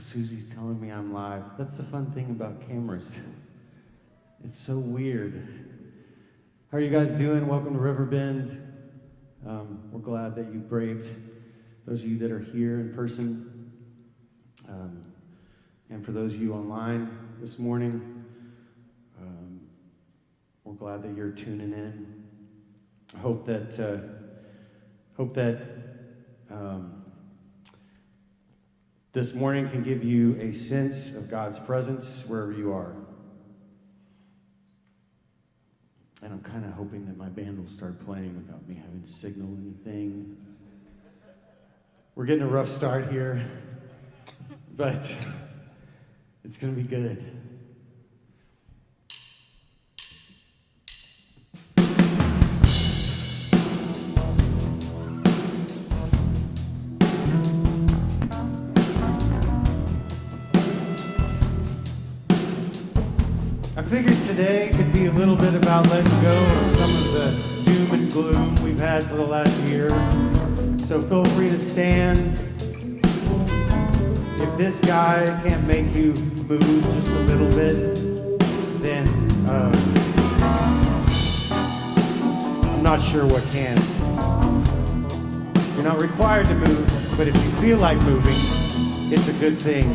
Susie's telling me I'm live. That's the fun thing about cameras. It's so weird. How are you guys doing? Welcome to Riverbend. We're glad that you braved, those of you that are here in person, and for those of you online this morning, we're glad that you're tuning in. I hope that this morning can give you a sense of God's presence wherever you are. And I'm kind of hoping that my band will start playing without me having to signal anything. We're getting a rough start here, but it's going to be good. I figured today could be a little bit about letting go of some of the doom and gloom we've had for the last year. So feel free to stand. If this guy can't make you move just a little bit, then I'm not sure what can. You're not required to move, but if you feel like moving, it's a good thing.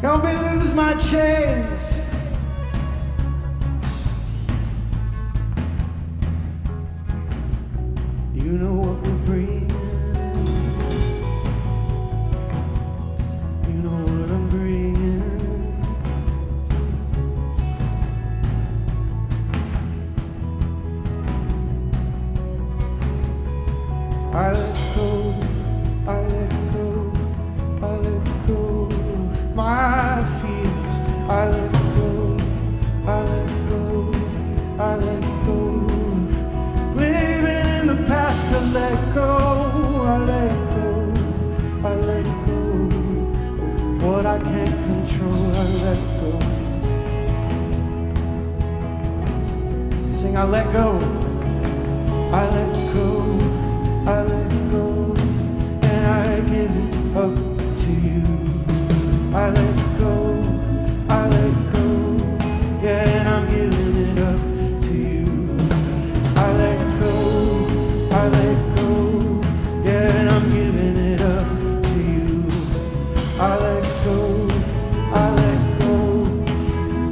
Help me lose my chains. You know what we're bringing. You know what I'm bringing. I let go, I let go, I let go of my fears. I let go, I let go, I let go of living in the past. I let go, I let go, I let go of what I can't control. I let go. Sing, I let go, I let go. I let go, and I give it up to you. I let go, I let go, yeah, and I'm giving it up to you. I let go, I let go, yeah, and I'm giving it up to you. I let go, I let go,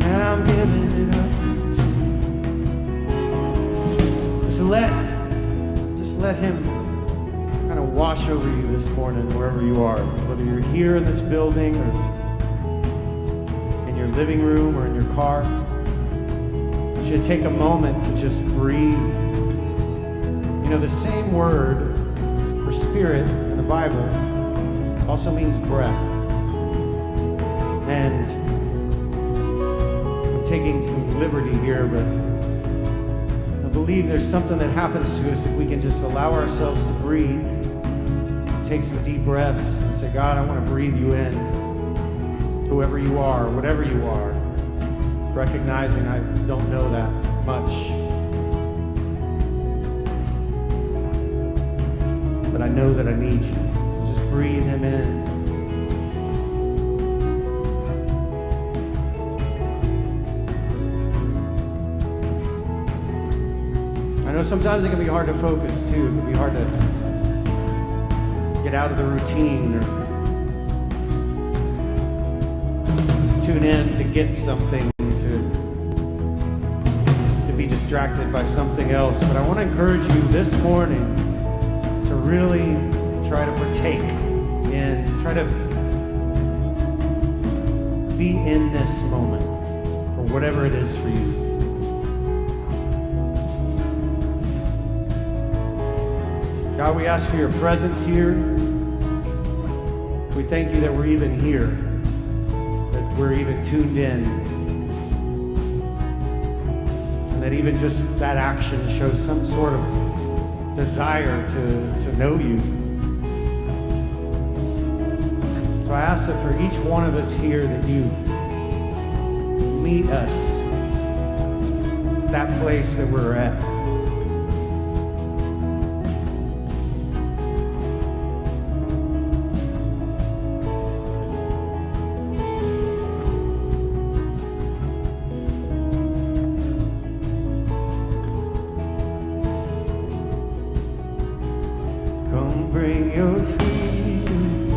and I'm giving it up to you. Just let him kind of wash over you this morning, wherever you are, whether you're here in this building or in your living room or in your car. You should take a moment to just breathe. You know, the same word for spirit in the Bible also means breath. And I'm taking some liberty here, but I believe there's something that happens to us if we can just allow ourselves to breathe. Take some deep breaths and say, God, I want to breathe you in, whoever you are, whatever you are, recognizing I don't know that much, but I know that I need you. So just breathe him in. I know sometimes it can be hard to focus too. It can be hard to get out of the routine or tune in to get something, to be distracted by something else. But I want to encourage you this morning to really try to partake in, try to be in this moment for whatever it is for you. God, we ask for your presence here. We thank you that we're even here, that we're even tuned in, and that even just that action shows some sort of desire to know you. So I ask that for each one of us here that you meet us at that place that we're at. Bring your freedom.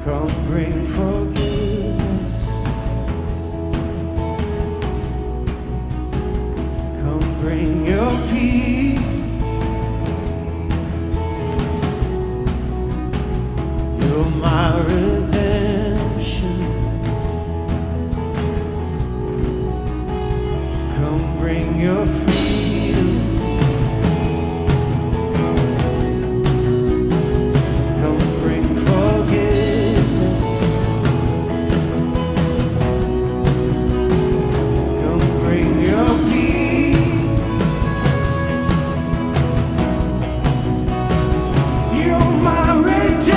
Come bring forgiveness. Come bring your peace. You're my redemption. Come bring your freedom. You're my redemption.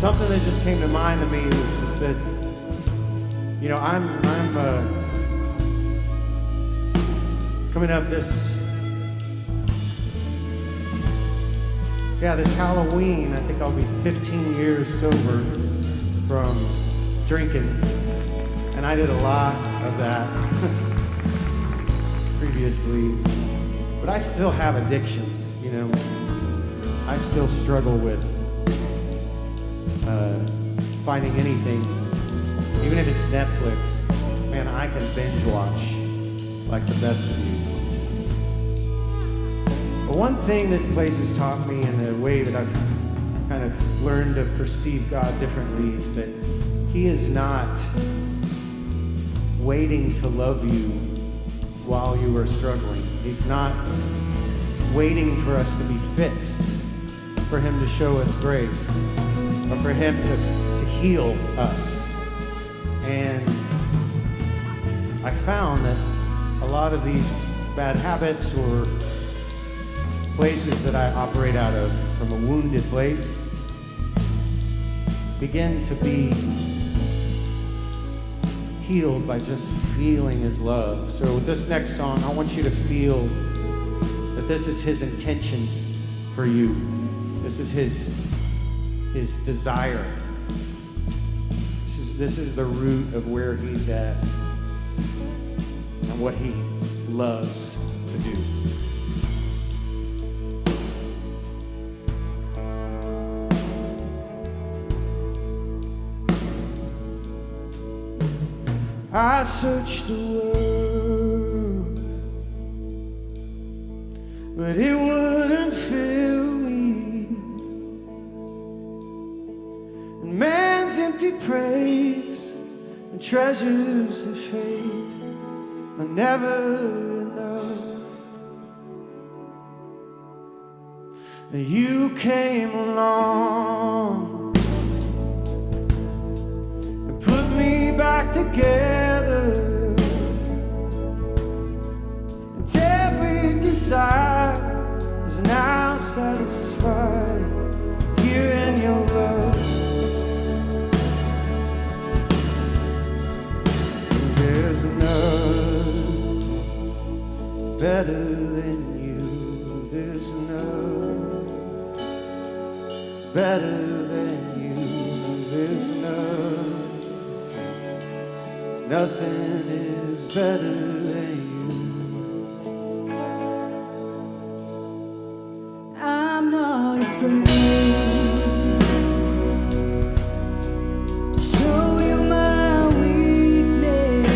something that just came to mind to me was just that, you know, I'm coming up this Halloween. I think I'll be 15 years sober from drinking, and I did a lot of that previously, but I still have addictions, you know. I still struggle with finding anything, even if it's Netflix. Man, I can binge watch like the best of you. But one thing this place has taught me in a way that I've kind of learned to perceive God differently is that He is not waiting to love you while you are struggling. He's not waiting for us to be fixed, for Him to show us grace, or for Him to heal us. And I found that a lot of these bad habits or places that I operate out of from a wounded place begin to be healed by just feeling His love. So with this next song, I want you to feel that this is His intention for you. This is His desire. This is the root of where He's at and what He loves to do. I searched the world, but it wouldn't fill me. And man's empty praise and treasures of faith are never enough. And you came along and put me back together. And every desire is now satisfied here in your love. And there's none better than you. There's none better than you. There's none. Nothing is better than you. I'm not afraid to show you my weakness,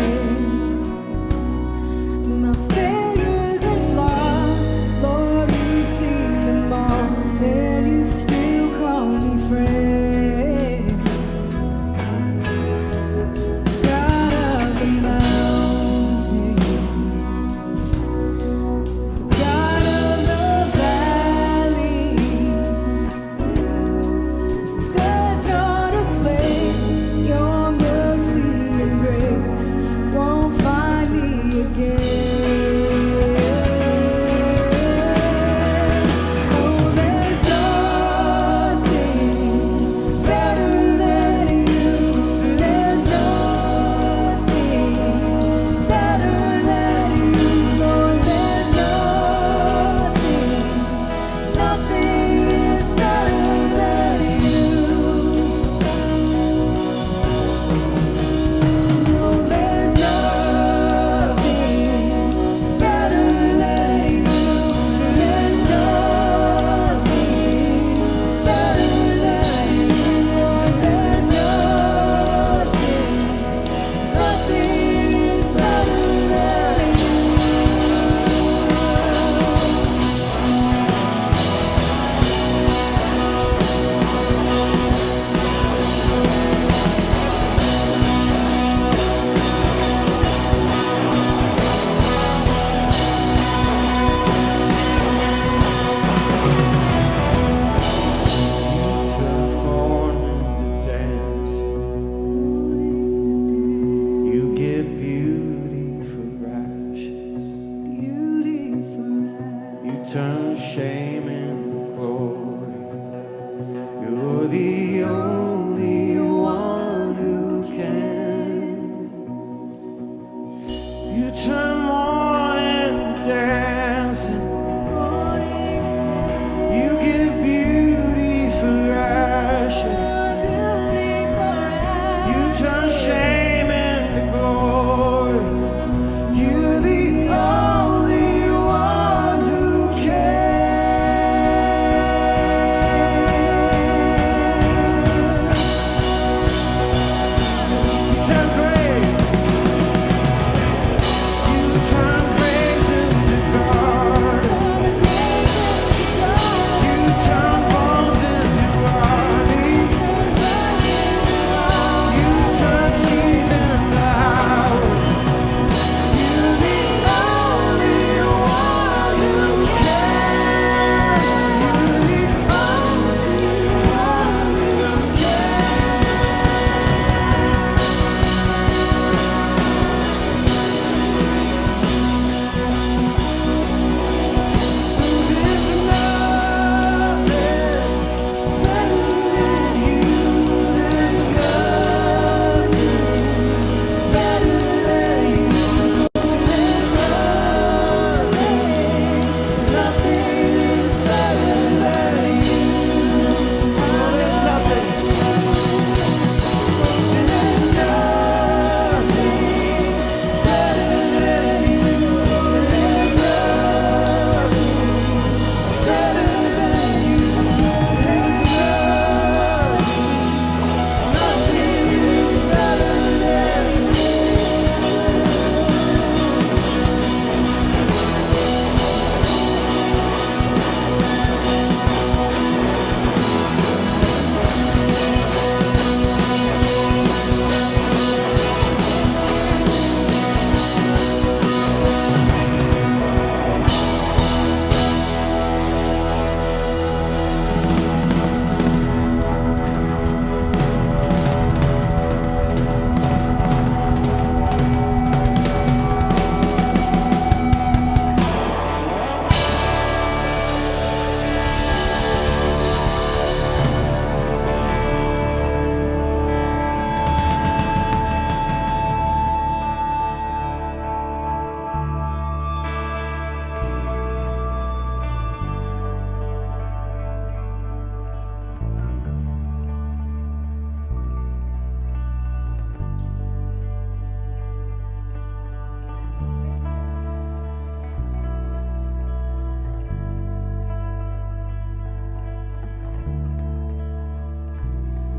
my failures and flaws. Lord, you've seen them all, and you still call me friend. Turn shame into glory. You're the only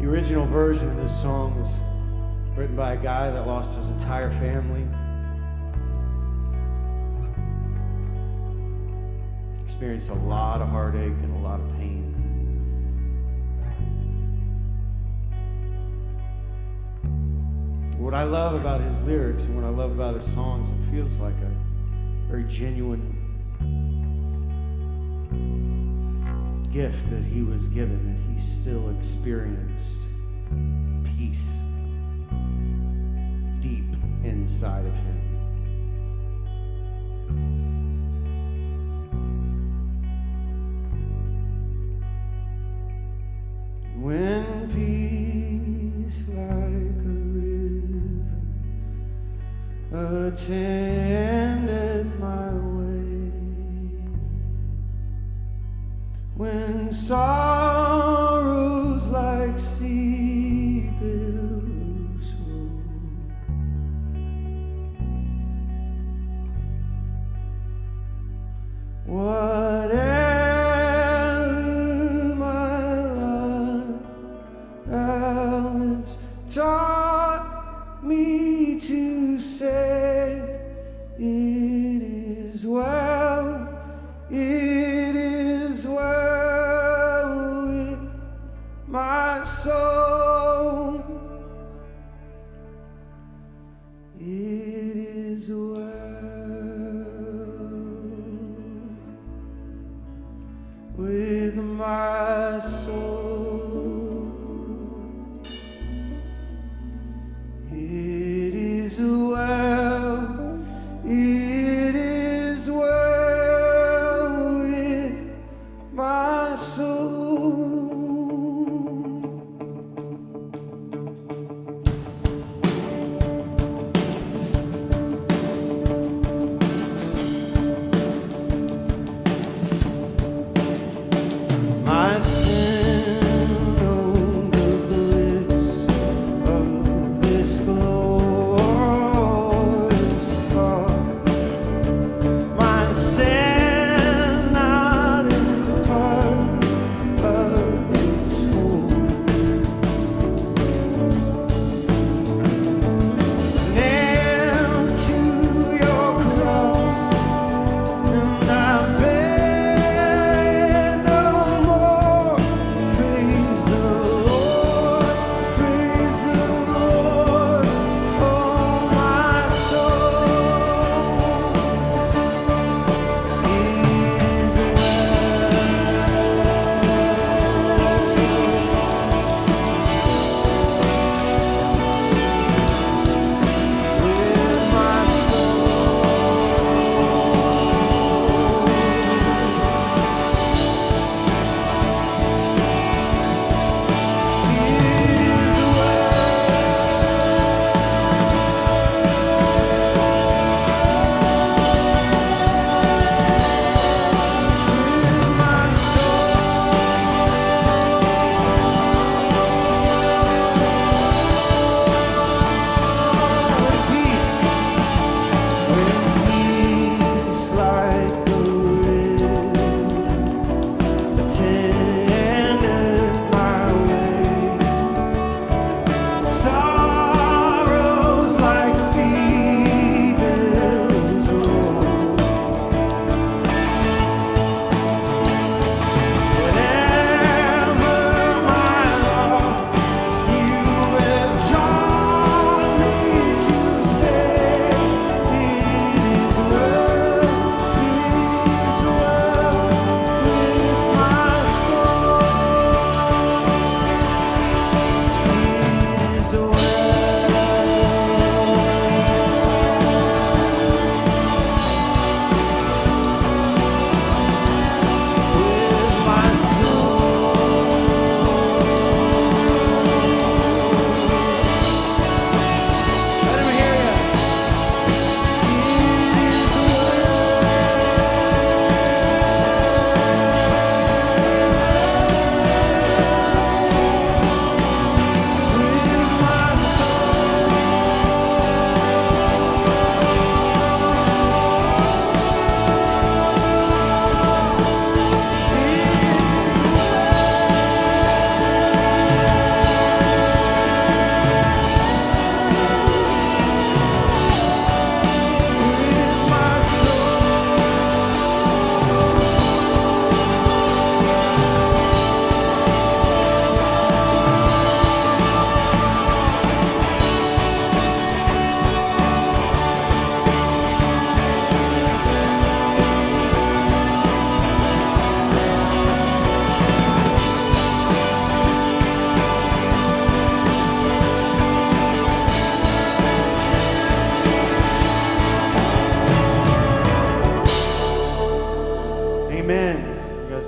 original version of this song was written by a guy that lost his entire family. Experienced a lot of heartache and a lot of pain. What I love about his lyrics and what I love about his songs, it feels like a very genuine gift that he was given, that he still experienced peace deep inside of him. When peace like a river attendeth my way, when sorrows like sea billows roll, whatever my life has taught me to say, it is well, it is well with my soul, it is well with my soul, it is well, it is well with my soul. My sin, oh, the bliss of this glorious thought. My sin not in part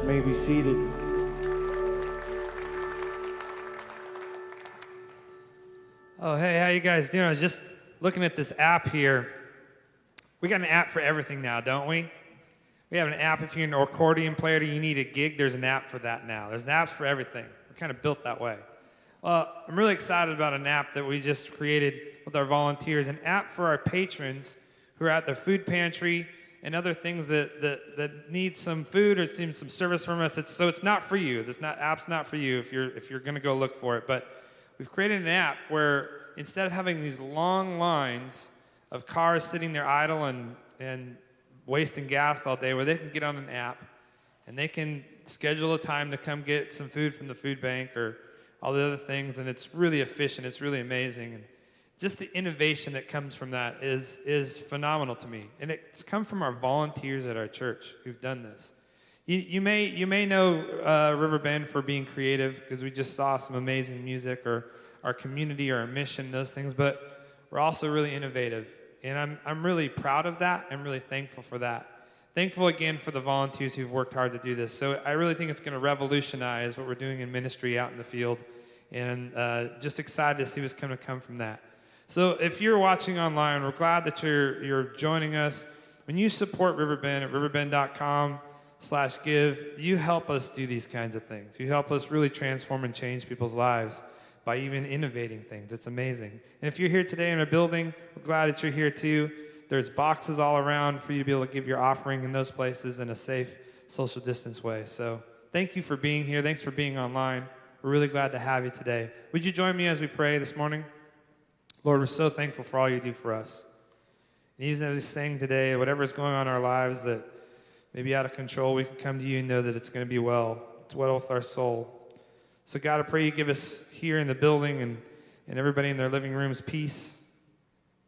guys may be seated. Oh, hey, how you guys doing? I was just looking at this app here. We got an app for everything now, don't we? We have an app if you're an accordion player and you need a gig, there's an app for that now. There's apps for everything. We're kind of built that way. Well, I'm really excited about an app that we just created with our volunteers, an app for our patrons who are at their food pantry and other things that need some food or need some service from us. So it's not for you. App's not for you if you're going to go look for it. But we've created an app where instead of having these long lines of cars sitting there idle and wasting gas all day, where they can get on an app and they can schedule a time to come get some food from the food bank or all the other things, and it's really efficient. It's really amazing. And just the innovation that comes from that is phenomenal to me. And it's come from our volunteers at our church who've done this. You may know Riverbend for being creative because we just saw some amazing music, or our community or our mission, those things, but we're also really innovative. And I'm really proud of that. I'm really thankful for that. Thankful again for the volunteers who've worked hard to do this. So I really think it's going to revolutionize what we're doing in ministry out in the field, and just excited to see what's going to come from that. So if you're watching online, we're glad that you're joining us. When you support Riverbend at riverbend.com/give, you help us do these kinds of things. You help us really transform and change people's lives by even innovating things. It's amazing. And if you're here today in our building, we're glad that you're here too. There's boxes all around for you to be able to give your offering in those places in a safe, social distance way. So thank you for being here. Thanks for being online. We're really glad to have you today. Would you join me as we pray this morning? Lord, we're so thankful for all you do for us. And even as we sing today, whatever's going on in our lives that may be out of control, we can come to you and know that it's going to be well. It's well with our soul. So God, I pray you give us here in the building and everybody in their living rooms peace.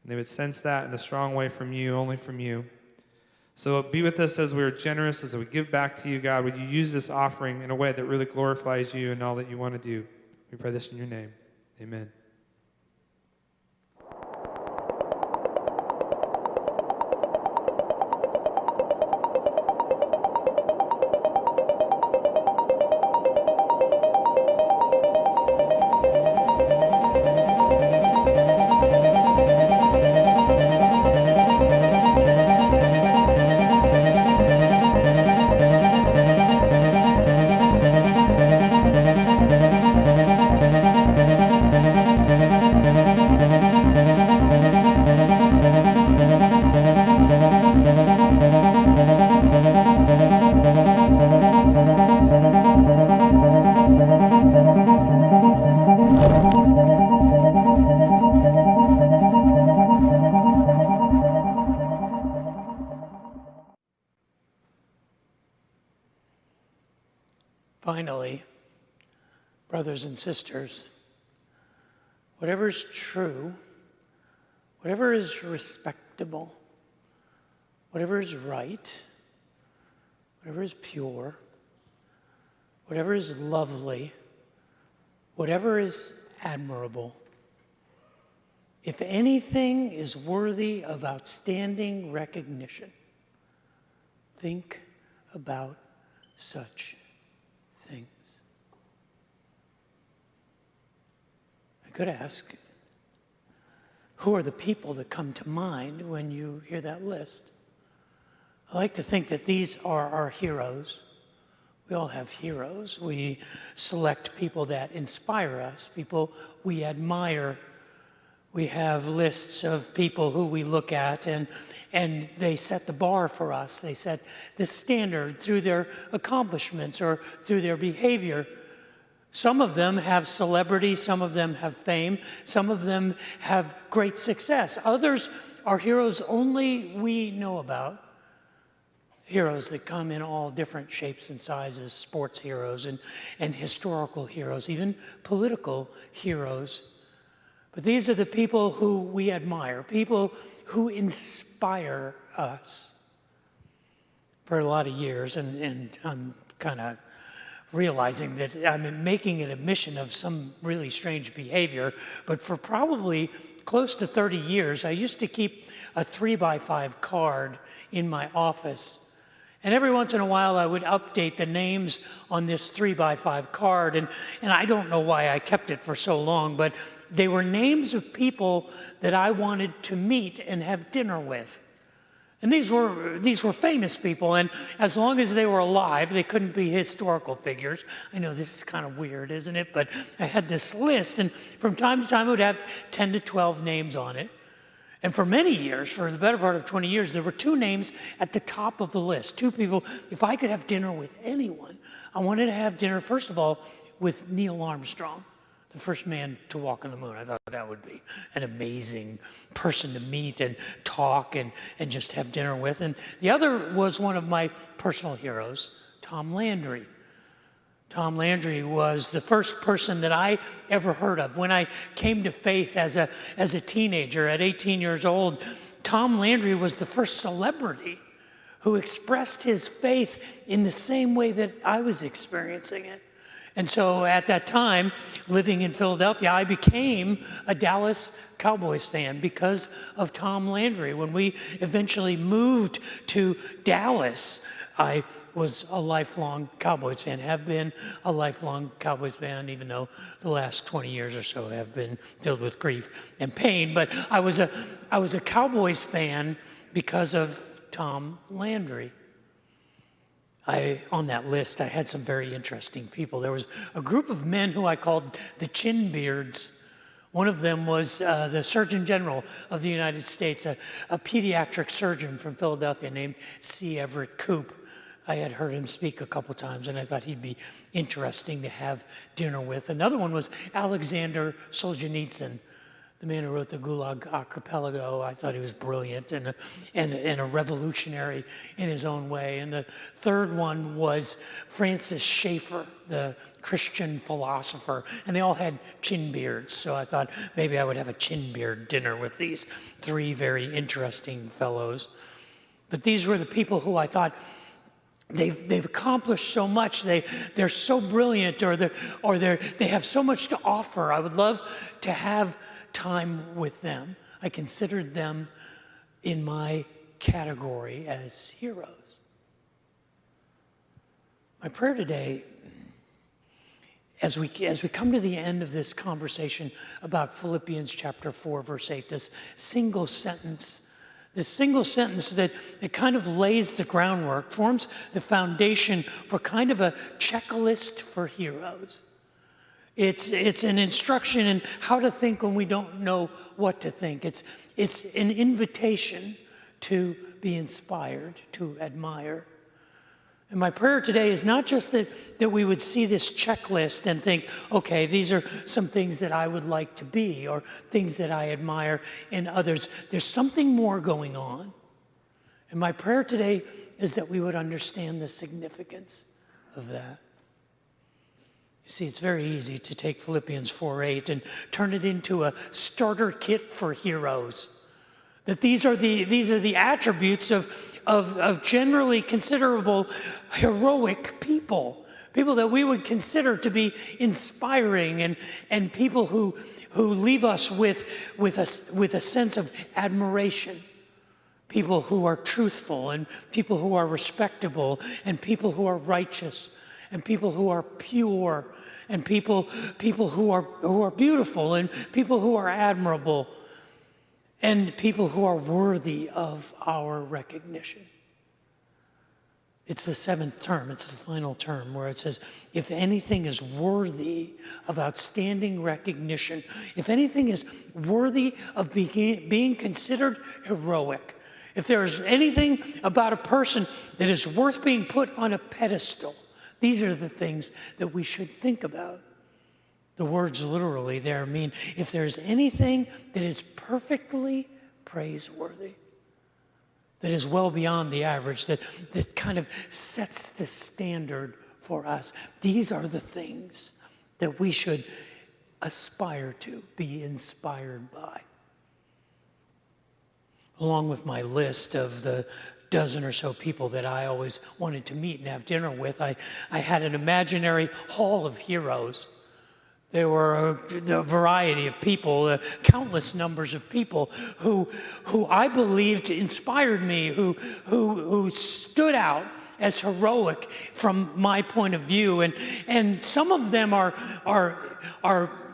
And they would sense that in a strong way from you, only from you. So be with us as we're generous, as we give back to you, God. Would you use this offering in a way that really glorifies you and all that you want to do? We pray this in your name. Amen. Finally, brothers and sisters, whatever is true, whatever is respectable, whatever is right, whatever is pure, whatever is lovely, whatever is admirable, if anything is worthy of outstanding recognition, think about such things. I could ask, who are the people that come to mind when you hear that list? I like to think that these are our heroes. We all have heroes. We select people that inspire us, people we admire. We have lists of people who we look at, and they set the bar for us. They set the standard through their accomplishments or through their behavior. Some of them have celebrity, some of them have fame, some of them have great success. Others are heroes only we know about. Heroes that come in all different shapes and sizes, sports heroes and historical heroes, even political heroes. But these are the people who we admire, people who inspire us. For a lot of years, and I'm kind of realizing that I'm making it a mission of some really strange behavior, but for probably close to 30 years, I used to keep a 3x5 card in my office. And every once in a while, I would update the names on this 3x5 card. And I don't know why I kept it for so long, but they were names of people that I wanted to meet and have dinner with. And these were famous people, and as long as they were alive, they couldn't be historical figures. I know this is kind of weird, isn't it? But I had this list, and from time to time, it would have 10 to 12 names on it. And for many years, for the better part of 20 years, there were two names at the top of the list. Two people, if I could have dinner with anyone, I wanted to have dinner, first of all, with Neil Armstrong, the first man to walk on the moon. I thought that would be an amazing person to meet and talk and just have dinner with. And the other was one of my personal heroes, Tom Landry. Tom Landry was the first person that I ever heard of. When I came to faith as a teenager at 18 years old, Tom Landry was the first celebrity who expressed his faith in the same way that I was experiencing it. And so at that time, living in Philadelphia, I became a Dallas Cowboys fan because of Tom Landry. When we eventually moved to Dallas, I was a lifelong Cowboys fan, have been a lifelong Cowboys fan, even though the last 20 years or so have been filled with grief and pain. But I was a Cowboys fan because of Tom Landry. On that list, I had some very interesting people. There was a group of men who I called the Chin Beards. One of them was the Surgeon General of the United States, a pediatric surgeon from Philadelphia named C. Everett Koop. I had heard him speak a couple times, and I thought he'd be interesting to have dinner with. Another one was Alexander Solzhenitsyn, the man who wrote the Gulag Archipelago. I thought he was brilliant and a revolutionary in his own way. And the third one was Francis Schaeffer, the Christian philosopher. And they all had chin beards, so I thought maybe I would have a chin beard dinner with these three very interesting fellows. But these were the people who I thought, they've accomplished so much. They're so brilliant, or they have so much to offer. I would love to have time with them. I considered them in my category as heroes. My prayer today, as we come to the end of this conversation about Philippians chapter 4, verse 8, this single sentence that it kind of lays the groundwork, forms the foundation for kind of a checklist for heroes. It's an instruction in how to think when we don't know what to think. It's an invitation to be inspired, to admire. And my prayer today is not just that we would see this checklist and think, okay, these are some things that I would like to be or things that I admire in others. There's something more going on. And my prayer today is that we would understand the significance of that. You see, it's very easy to take Philippians 4:8 and turn it into a starter kit for heroes. That these are the attributes of generally considerable heroic people that we would consider to be inspiring and people who leave us with a sense of admiration. People who are truthful and people who are respectable and people who are righteous and people who are pure and people who are beautiful and people who are admirable and people who are worthy of our recognition. It's the seventh term, it's the final term, where it says, if anything is worthy of outstanding recognition, if anything is worthy of being considered heroic, if there's anything about a person that is worth being put on a pedestal, these are the things that we should think about. The words literally there mean, if there's anything that is perfectly praiseworthy, that is well beyond the average, that kind of sets the standard for us, these are the things that we should aspire to, be inspired by. Along with my list of the dozen or so people that I always wanted to meet and have dinner with, I had an imaginary hall of heroes. There were a variety of people, countless numbers of people who I believed inspired me, who stood out as heroic from my point of view. And some of them are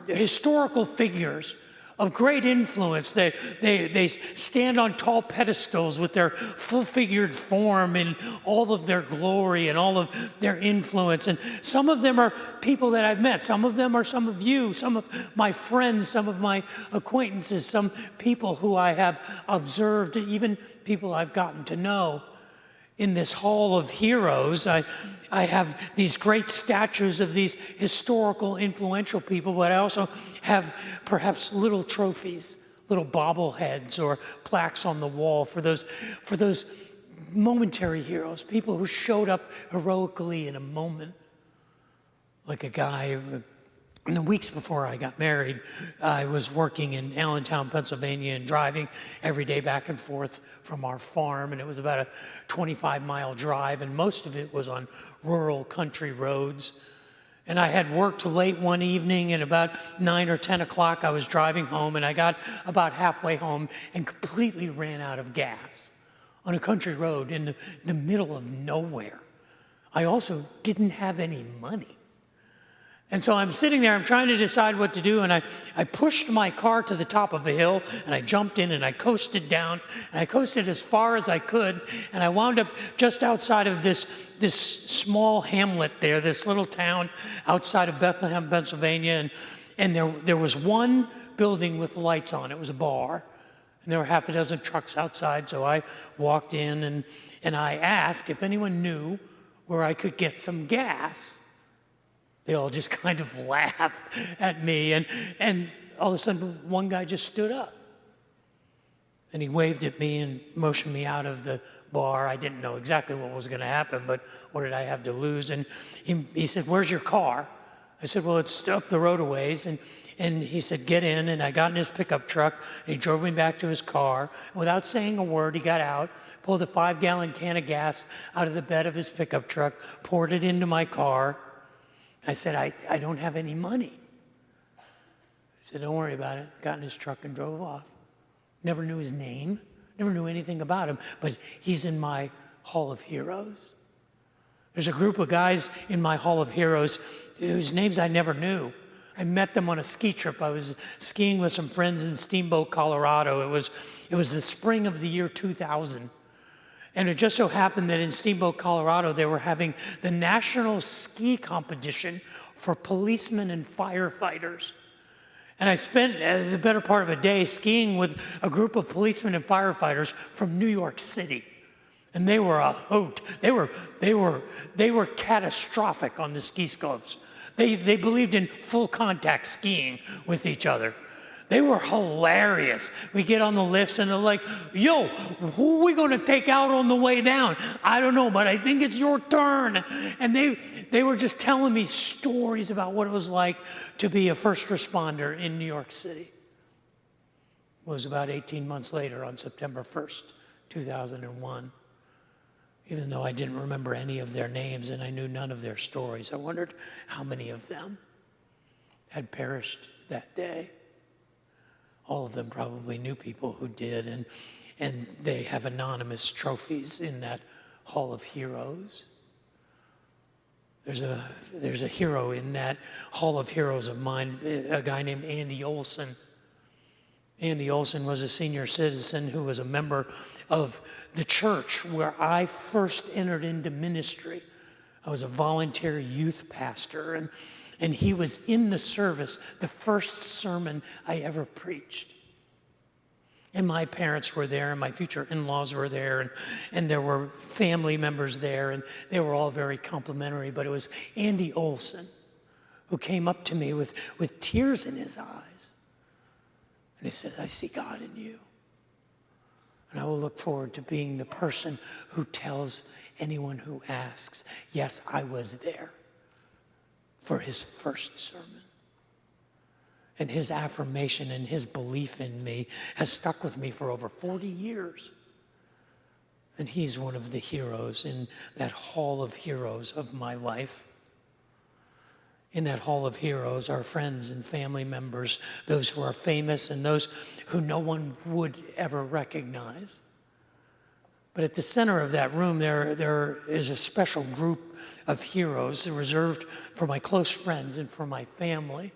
historical figures of great influence. They stand on tall pedestals with their full-figured form in all of their glory and all of their influence. And some of them are people that I've met. Some of them are some of you, some of my friends, some of my acquaintances, some people who I have observed, even people I've gotten to know. In this hall of heroes, I have these great statues of these historical, influential people, but I also have perhaps little trophies, little bobbleheads or plaques on the wall for those momentary heroes, people who showed up heroically in a moment. Like a guy, in the weeks before I got married, I was working in Allentown, Pennsylvania, and driving every day back and forth from our farm, and it was about a 25-mile drive, and most of it was on rural country roads. And I had worked late one evening, and about 9 or 10 o'clock I was driving home, and I got about halfway home and completely ran out of gas on a country road in the middle of nowhere. I also didn't have any money. And so I'm sitting there, I'm trying to decide what to do, and I pushed my car to the top of a hill, and I jumped in, and I coasted down, and I coasted as far as I could, and I wound up just outside of this small hamlet there, this little town outside of Bethlehem, Pennsylvania, and there was one building with lights on. It was a bar, and there were half a dozen trucks outside, so I walked in, and I asked if anyone knew where I could get some gas. They all just kind of laughed at me, and all of a sudden, one guy just stood up. And he waved at me and motioned me out of the bar. I didn't know exactly what was going to happen, but what did I have to lose? And he said, "Where's your car?" I said, "Well, it's up the road a ways." And he said, "Get in." And I got in his pickup truck, and he drove me back to his car. And without saying a word, he got out, pulled a 5-gallon can of gas out of the bed of his pickup truck, poured it into my car. I said, I don't have any money. He said, "Don't worry about it." Got in his truck and drove off. Never knew his name, never knew anything about him, but he's in my Hall of Heroes. There's a group of guys in my Hall of Heroes whose names I never knew. I met them on a ski trip. I was skiing with some friends in Steamboat, Colorado. It was the spring of the year 2000. And it just so happened that in Steamboat, Colorado, they were having the national ski competition for policemen and firefighters. And I spent the better part of a day skiing with a group of policemen and firefighters from New York City. And they were a hoot. They were catastrophic on the ski slopes. They believed in full contact skiing with each other. They were hilarious. We get on the lifts and they're like, "Yo, who are we going to take out on the way down?" "I don't know, but I think it's your turn." And they were just telling me stories about what it was like to be a first responder in New York City. It was about 18 months later on September 1st, 2001. Even though I didn't remember any of their names and I knew none of their stories, I wondered how many of them had perished that day. All of them probably knew people who did, and they have anonymous trophies in that Hall of Heroes. There's a hero in that Hall of Heroes of mine, a guy named Andy Olson. Andy Olson was a senior citizen who was a member of the church where I first entered into ministry. I was a volunteer youth pastor, and he was in the service, the first sermon I ever preached. And my parents were there, and my future in-laws were there, and there were family members there, and they were all very complimentary. But it was Andy Olson who came up to me with tears in his eyes. And he said, "I see God in you. And I will look forward to being the person who tells anyone who asks, yes, I was there," for his first sermon. And his affirmation and his belief in me has stuck with me for over 40 years. And he's one of the heroes in that Hall of Heroes of my life. In that Hall of Heroes are friends and family members, those who are famous and those who no one would ever recognize. But at the center of that room, there is a special group of heroes reserved for my close friends and for my family.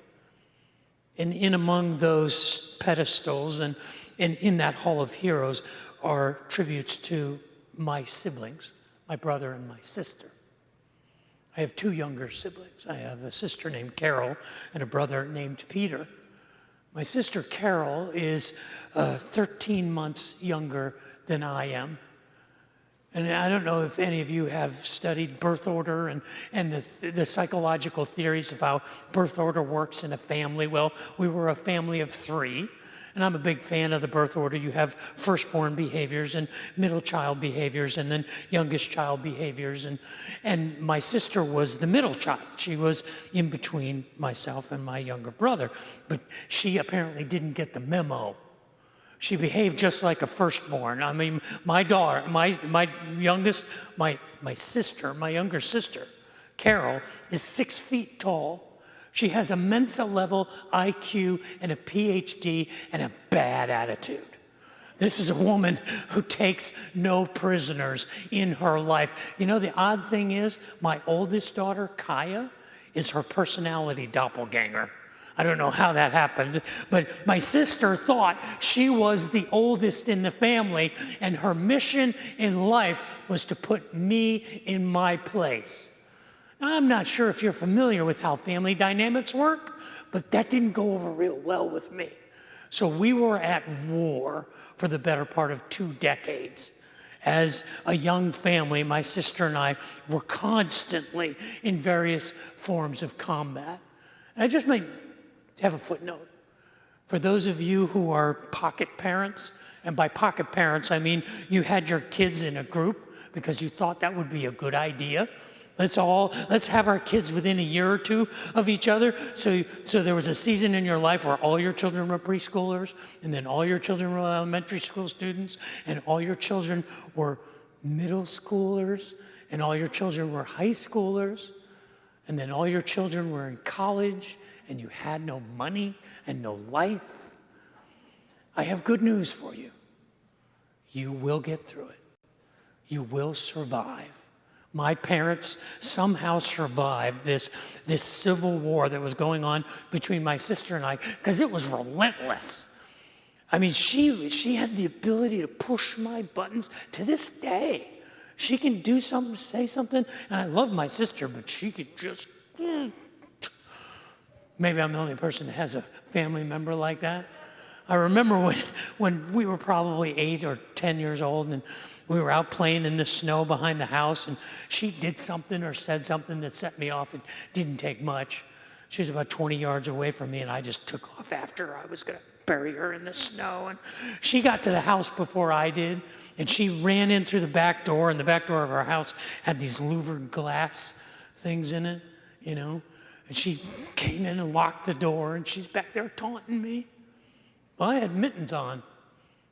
And in among those pedestals and in that hall of heroes are tributes to my siblings, my brother and my sister. I have two younger siblings. I have a sister named Carol and a brother named Peter. My sister Carol is 13 months younger than I am. And I don't know if any of you have studied birth order and the psychological theories of how birth order works in a family. Well, we were a family of three, and I'm a big fan of the birth order. You have firstborn behaviors and middle child behaviors and then youngest child behaviors. And my sister was the middle child. She was in between myself and my younger brother, but she apparently didn't get the memo. She behaved just like a firstborn. I mean, my daughter, my younger sister, Carol, is 6 feet tall. She has a Mensa level IQ and a PhD and a bad attitude. This is a woman who takes no prisoners in her life. You know, the odd thing is, my oldest daughter, Kaya, is her personality doppelganger. I don't know how that happened, but my sister thought she was the oldest in the family, and her mission in life was to put me in my place. Now, I'm not sure if you're familiar with how family dynamics work, but that didn't go over real well with me. So we were at war for the better part of 2 decades. As a young family, my sister and I were constantly in various forms of combat. And I just might have a footnote. For those of you who are pocket parents, and by pocket parents I mean you had your kids in a group because you thought that would be a good idea. Let's have our kids within a year or two of each other. So there was a season in your life where all your children were preschoolers, and then all your children were elementary school students, and all your children were middle schoolers, and all your children were high schoolers, and then all your children were in college, and you had no money and no life. I have good news for you. You will get through it. You will survive. My parents somehow survived this civil war that was going on between my sister and I, because it was relentless. I mean, she had the ability to push my buttons to this day. She can do something, say something, and I love my sister, but she could just... Maybe I'm the only person that has a family member like that. I remember when we were probably 8 or 10 years old, and we were out playing in the snow behind the house, and she did something or said something that set me off. It didn't take much. She was about 20 yards away from me, and I just took off after her. I was going to bury her in the snow. And she got to the house before I did, and she ran in through the back door, and the back door of our house had these louvered glass things in it, you know. And she came in and locked the door, and she's back there taunting me. Well, I had mittens on,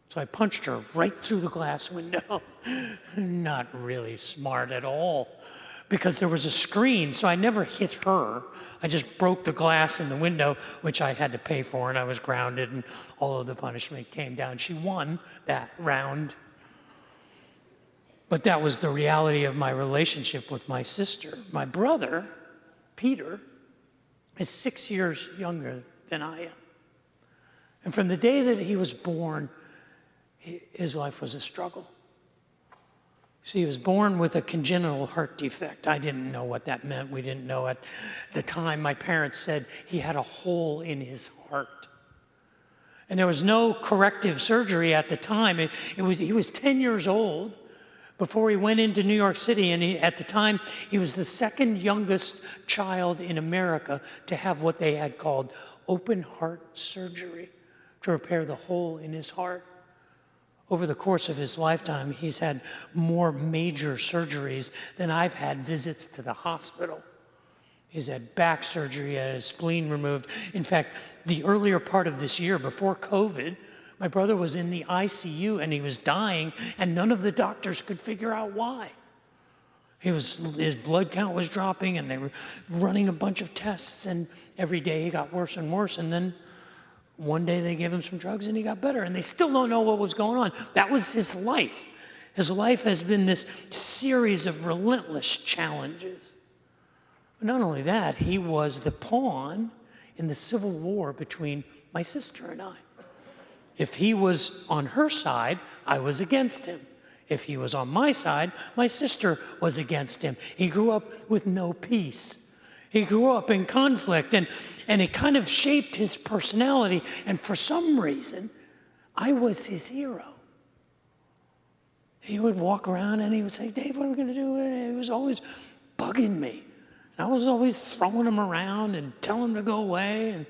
so I punched her right through the glass window. Not really smart at all, because there was a screen, so I never hit her. I just broke the glass in the window, which I had to pay for, and I was grounded, and all of the punishment came down. She won that round. But that was the reality of my relationship with my sister. My brother, Peter, is 6 years younger than I am. And from the day that he was born, his life was a struggle. See, he was born with a congenital heart defect. I didn't know what that meant. We didn't know at the time. My parents said he had a hole in his heart. And there was no corrective surgery at the time. He was 10 years old before he went into New York City, and at the time, he was the second youngest child in America to have what they had called open heart surgery to repair the hole in his heart. Over the course of his lifetime, he's had more major surgeries than I've had visits to the hospital. He's had back surgery, had his spleen removed. In fact, the earlier part of this year, before COVID, my brother was in the ICU and he was dying, and none of the doctors could figure out why. His blood count was dropping, and they were running a bunch of tests, and every day he got worse and worse. And then one day they gave him some drugs and he got better, and they still don't know what was going on. That was his life. His life has been this series of relentless challenges. But not only that, he was the pawn in the civil war between my sister and I. If he was on her side, I was against him. If he was on my side, my sister was against him. He grew up with no peace. He grew up in conflict, and it kind of shaped his personality. And for some reason, I was his hero. He would walk around and he would say, Dave, what are we going to do? And he was always bugging me. And I was always throwing him around and telling him to go away. And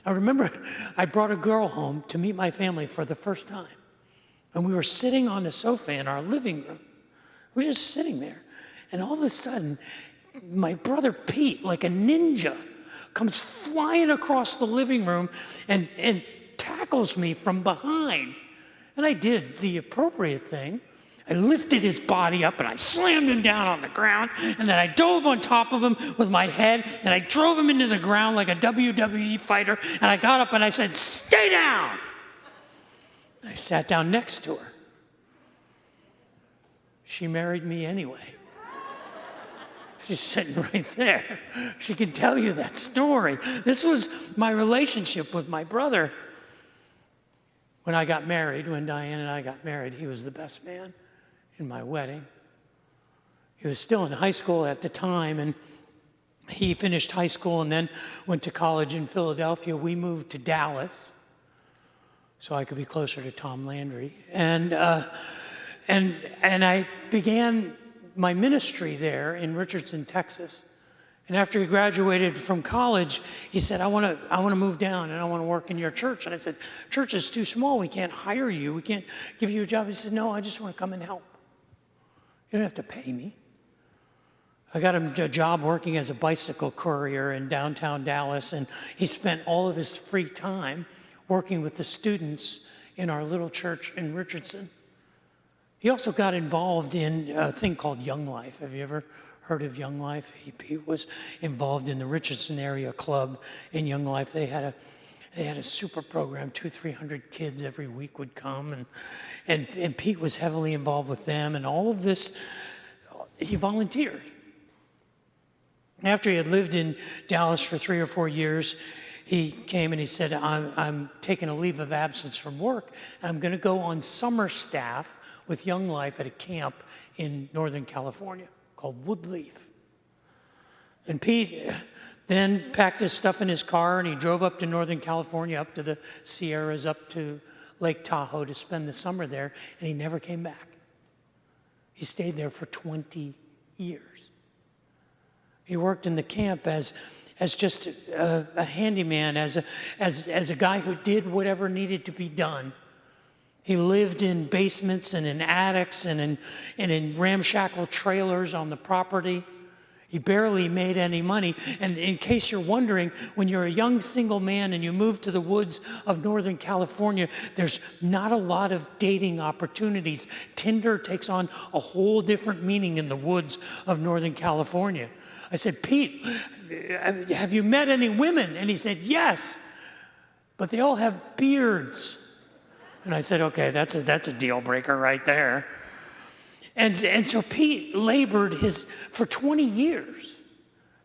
I remember I brought a girl home to meet my family for the first time. And we were sitting on the sofa in our living room. We were just sitting there. And all of a sudden, my brother Pete, like a ninja, comes flying across the living room and tackles me from behind. And I did the appropriate thing. I lifted his body up and I slammed him down on the ground, and then I dove on top of him with my head and I drove him into the ground like a WWE fighter, and I got up and I said, stay down. I sat down next to her. She married me anyway. She's sitting right there. She can tell you that story. This was my relationship with my brother. When I got married, when Diane and I got married, he was the best man in my wedding. He was still in high school at the time, and he finished high school and then went to college in Philadelphia. We moved to Dallas so I could be closer to Tom Landry. And I began my ministry there in Richardson, Texas. And after he graduated from college, he said, I want to move down and I want to work in your church. And I said, church is too small. We can't hire you. We can't give you a job. He said, no, I just want to come and help. You don't have to pay me. I got him a job working as a bicycle courier in downtown Dallas, and he spent all of his free time working with the students in our little church in Richardson. He also got involved in a thing called Young Life. Have you ever heard of Young Life? He was involved in the Richardson area club in Young Life. They had a super program. 200-300 kids every week would come, and Pete was heavily involved with them. And all of this, he volunteered. After he had lived in Dallas for 3 or 4 years, he came and he said, I'm taking a leave of absence from work, and I'm going to go on summer staff with Young Life at a camp in Northern California called Woodleaf. And Pete then packed his stuff in his car and he drove up to Northern California, up to the Sierras, up to Lake Tahoe to spend the summer there, and he never came back. He stayed there for 20 years. He worked in the camp as just a handyman, as a guy who did whatever needed to be done. He lived in basements and in attics and in ramshackle trailers on the property. He barely made any money. And in case you're wondering, when you're a young single man and you move to the woods of Northern California, there's not a lot of dating opportunities. Tinder takes on a whole different meaning in the woods of Northern California. I said, Pete, have you met any women? And he said, yes, but they all have beards. And I said, okay, that's a deal breaker right there. And so Pete labored for 20 years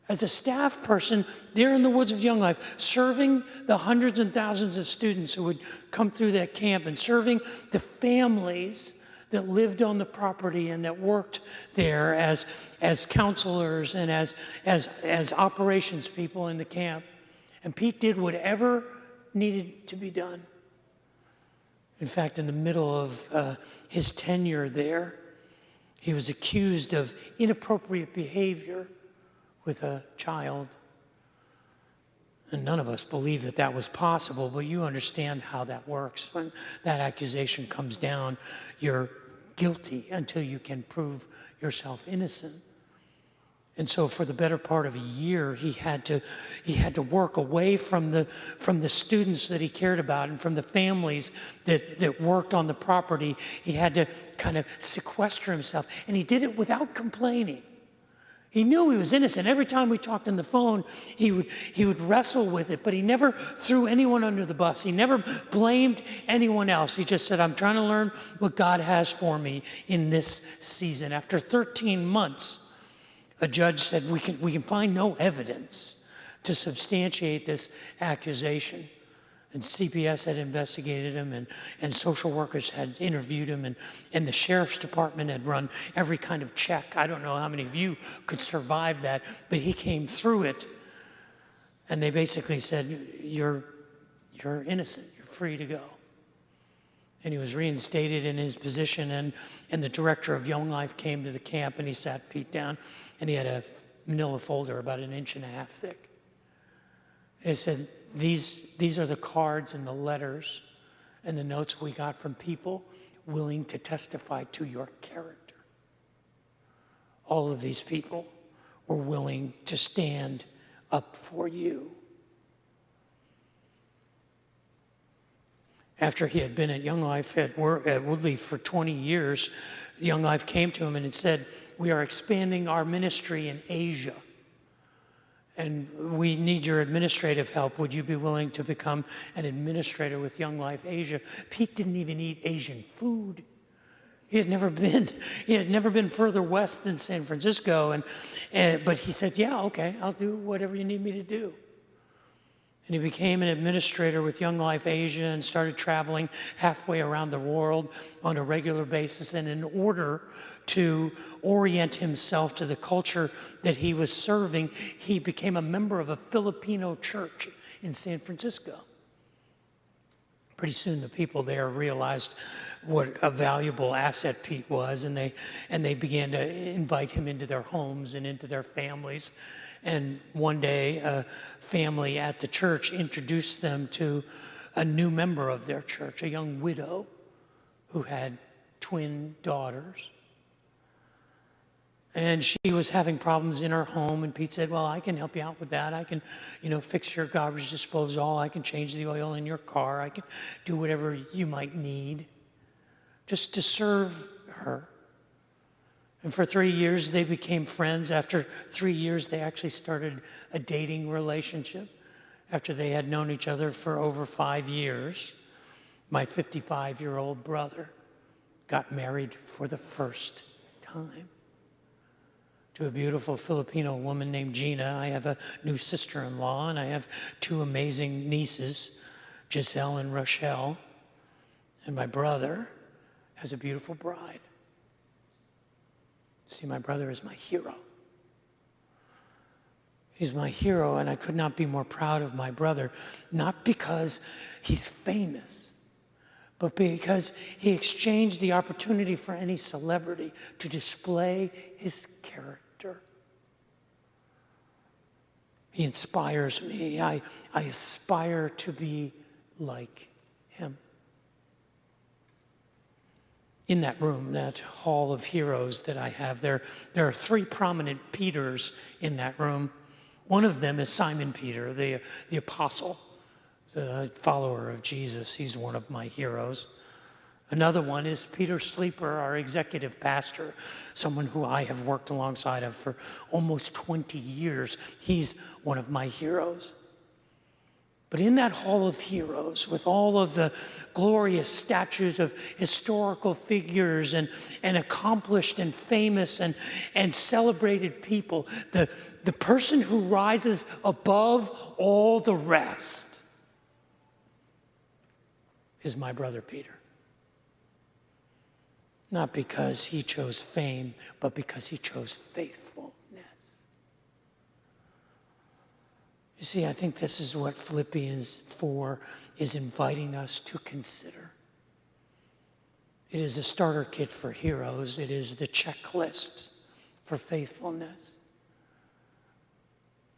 as a staff person there in the woods of Young Life, serving the hundreds and thousands of students who would come through that camp and serving the families that lived on the property and that worked there as counselors and as operations people in the camp. And Pete did whatever needed to be done. In fact, in the middle of his tenure there, he was accused of inappropriate behavior with a child. And none of us believe that that was possible, but you understand how that works. When that accusation comes down, you're guilty until you can prove yourself innocent. And so for the better part of a year, he had to work away from the students that he cared about and from the families that worked on the property. He had to kind of sequester himself, and he did it without complaining. He knew he was innocent. Every time we talked on the phone, he would wrestle with it, but he never threw anyone under the bus. He never blamed anyone else. He just said, I'm trying to learn what God has for me in this season. After 13 months, a judge said, we can find no evidence to substantiate this accusation. And CPS had investigated him, and social workers had interviewed him, and the sheriff's department had run every kind of check. I don't know how many of you could survive that, but he came through it. And they basically said, you're innocent, you're free to go. And he was reinstated in his position, and the director of Young Life came to the camp, and he sat Pete down, and he had a manila folder about 1.5 inches thick. And he said, these are the cards and the letters and the notes we got from people willing to testify to your character. All of these people were willing to stand up for you. After he had been at Young Life at Woodley for 20 years, Young Life came to him and it said, we are expanding our ministry in Asia. And we need your administrative help. Would you be willing to become an administrator with Young Life Asia? Pete didn't even eat Asian food. He had never been further west than San Francisco. But he said, yeah, okay, I'll do whatever you need me to do. And he became an administrator with Young Life Asia and started traveling halfway around the world on a regular basis. And in order to orient himself to the culture that he was serving, he became a member of a Filipino church in San Francisco. Pretty soon the people there realized what a valuable asset Pete was, and they began to invite him into their homes and into their families. And one day, a family at the church introduced them to a new member of their church, a young widow who had twin daughters. And she was having problems in her home, and Pete said, well, I can help you out with that. I can, fix your garbage disposal. I can change the oil in your car. I can do whatever you might need just to serve her. And for 3 years, they became friends. After 3 years, they actually started a dating relationship. After they had known each other for over 5 years, my 55-year-old brother got married for the first time to a beautiful Filipino woman named Gina. I have a new sister-in-law, and I have 2 amazing nieces, Giselle and Rochelle. And my brother has a beautiful bride. See, my brother is my hero. He's my hero, and I could not be more proud of my brother, not because he's famous, but because he exchanged the opportunity for any celebrity to display his character. He inspires me. I aspire to be like him. In that room, that hall of heroes that I have, there are 3 prominent Peters in that room. One of them is Simon Peter, the apostle, the follower of Jesus. He's one of my heroes. Another one is Peter Sleeper, our executive pastor, someone who I have worked alongside of for almost 20 years. He's one of my heroes. But in that hall of heroes, with all of the glorious statues of historical figures and accomplished and famous and celebrated people, the person who rises above all the rest is my brother Peter. Not because he chose fame, but because he chose faithfulness. You see, I think this is what Philippians 4 is inviting us to consider. It is a starter kit for heroes. It is the checklist for faithfulness.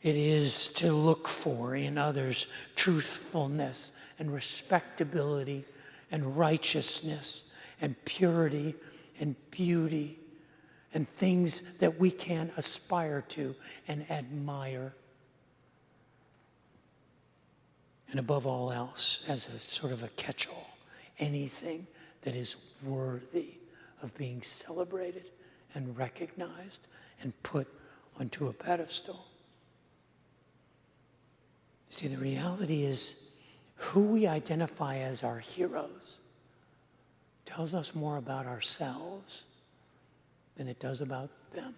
It is to look for in others truthfulness and respectability and righteousness and purity and beauty and things that we can aspire to and admire. And above all else, as a sort of a catch-all, anything that is worthy of being celebrated and recognized and put onto a pedestal. See, the reality is who we identify as our heroes tells us more about ourselves than it does about them.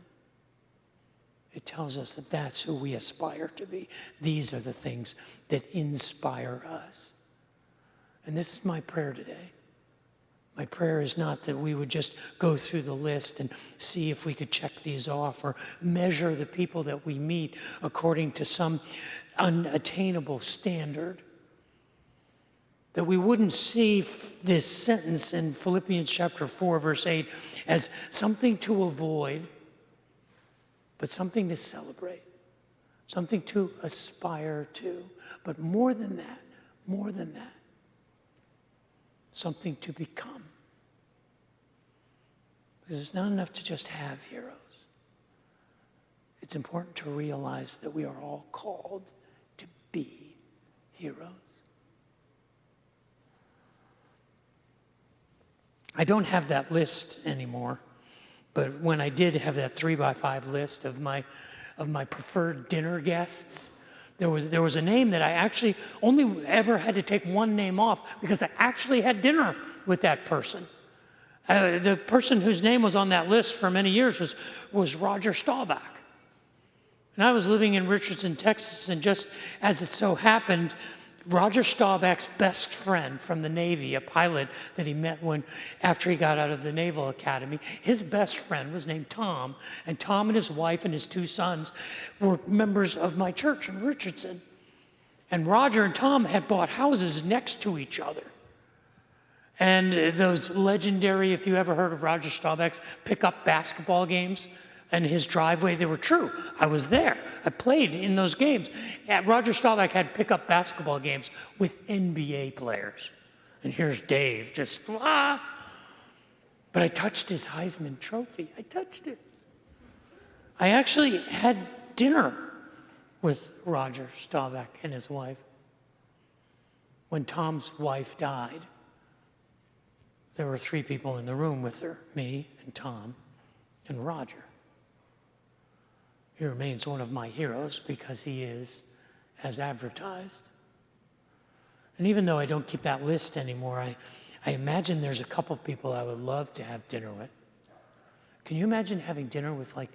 It tells us that that's who we aspire to be. These are the things that inspire us. And this is my prayer today. My prayer is not that we would just go through the list and see if we could check these off or measure the people that we meet according to some unattainable standard. That we wouldn't see this sentence in Philippians chapter 4, verse 8 as something to avoid, but something to celebrate, something to aspire to. But more than that, something to become. Because it's not enough to just have heroes. It's important to realize that we are all called to be heroes. I don't have that list anymore, but when I did have that 3x5 list of my preferred dinner guests, there was a name that I actually only ever had to take one name off because I actually had dinner with that person. The person whose name was on that list for many years was Roger Staubach. And I was living in Richardson, Texas, and just as it so happened, Roger Staubach's best friend from the Navy, a pilot that he met after he got out of the Naval Academy, his best friend was named Tom, and Tom and his wife and his 2 sons were members of my church in Richardson. And Roger and Tom had bought houses next to each other. And those legendary, if you ever heard of Roger Staubach's pickup basketball games, and his driveway, they were true. I was there. I played in those games. Roger Staubach had pickup basketball games with NBA players. And here's Dave, just, But I touched his Heisman Trophy. I touched it. I actually had dinner with Roger Staubach and his wife. When Tom's wife died, there were 3 people in the room with her, me and Tom and Roger. He remains one of my heroes because he is as advertised. And even though I don't keep that list anymore, I imagine there's a couple people I would love to have dinner with. Can you imagine having dinner with like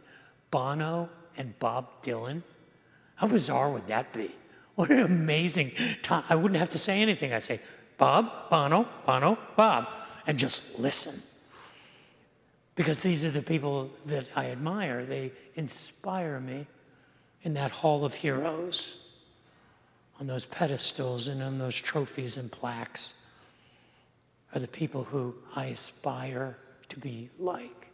Bono and Bob Dylan? How bizarre would that be? What an amazing time. I wouldn't have to say anything. I'd say, Bob, Bono, Bob, and just listen. Because these are the people that I admire. They inspire me in that hall of heroes, on those pedestals and on those trophies and plaques, are the people who I aspire to be like.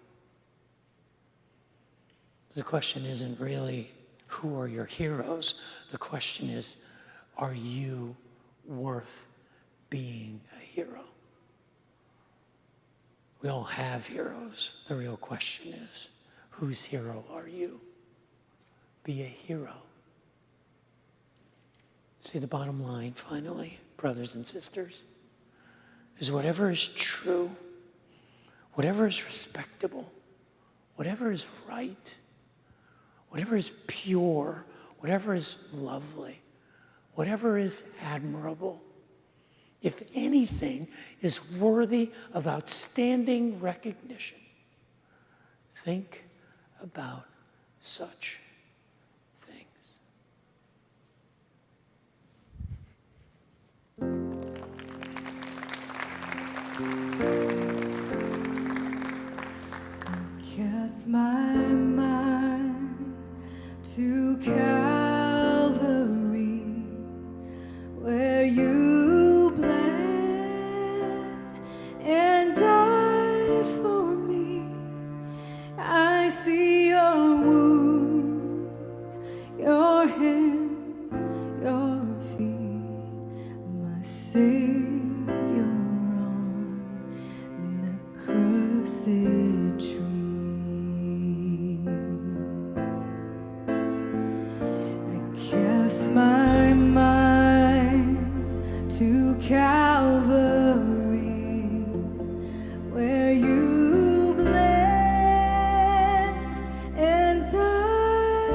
The question isn't really, who are your heroes? The question is, are you worth being a hero? We all have heroes. The real question is, whose hero are you? Be a hero. See, the bottom line, finally, brothers and sisters, is whatever is true, whatever is respectable, whatever is right, whatever is pure, whatever is lovely, whatever is admirable, if anything is worthy of outstanding recognition, think about such things. Cast my mind to Calvary, where you bled and died for me. I see your wounds, your hands, your feet, my Savior on the cursed tree. I cast my mind to Calvary, where you bled and died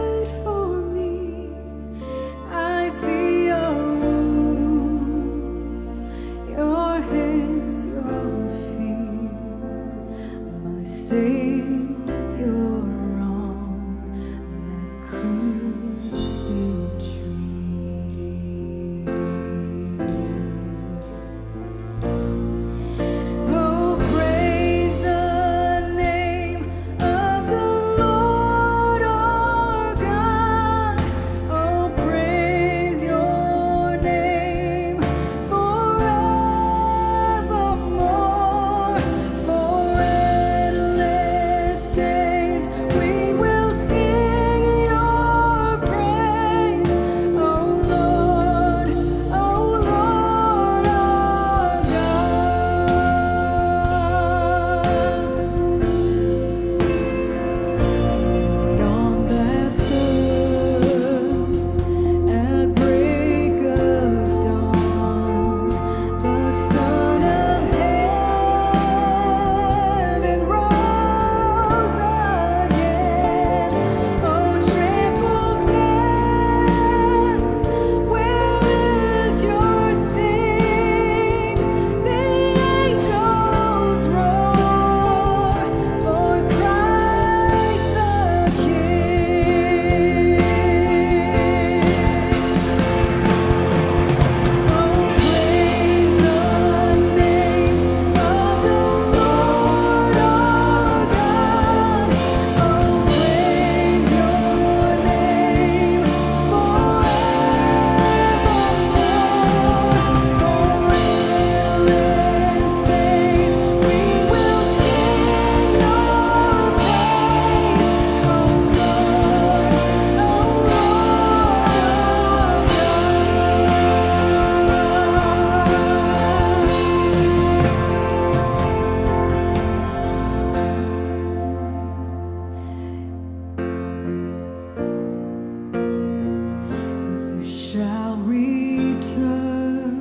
shall return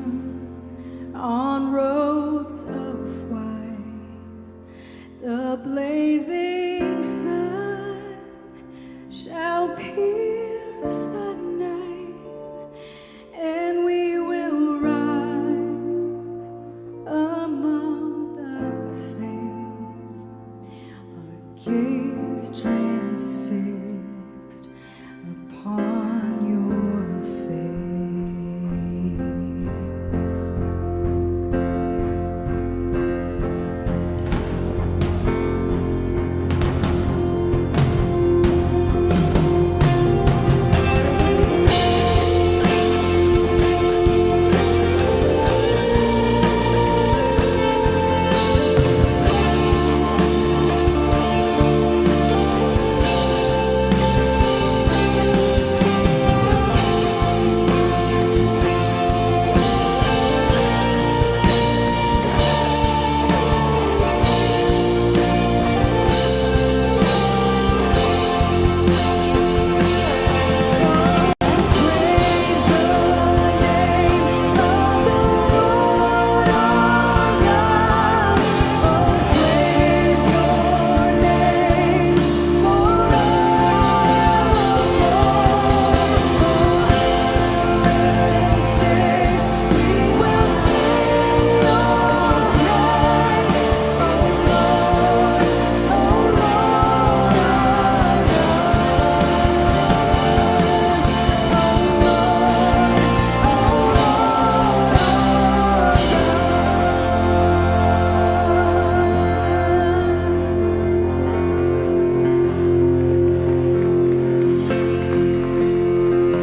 on robes of white. The blazing sun shall pierce the night, and we will rise among the saints, our gaze transfixed upon your face.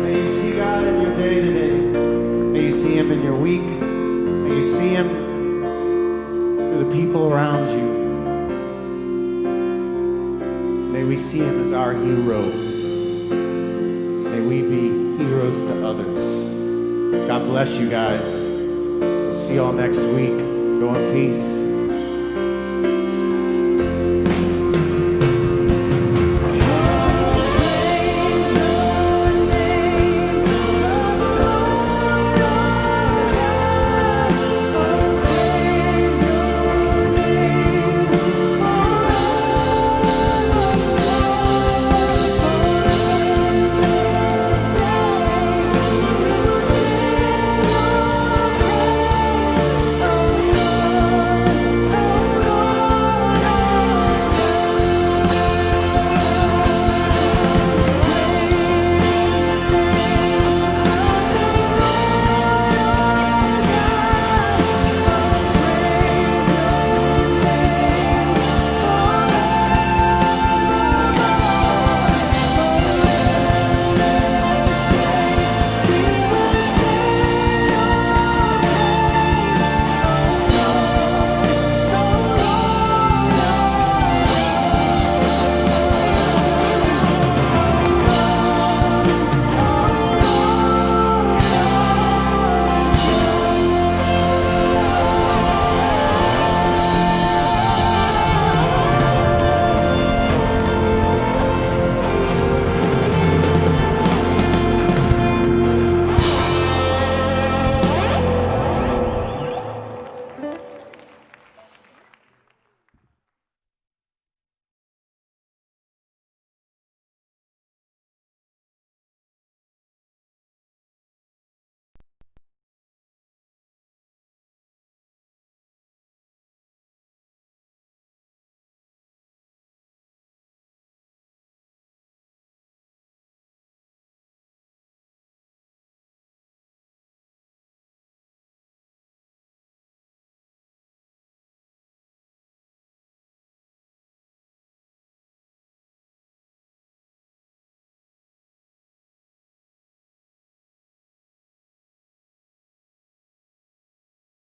May you see God in your day today. May you see Him in your week. May you see Him through the people around you. May we see Him as our hero. May we be heroes to others. God bless you guys. We'll see y'all next week. Go in peace.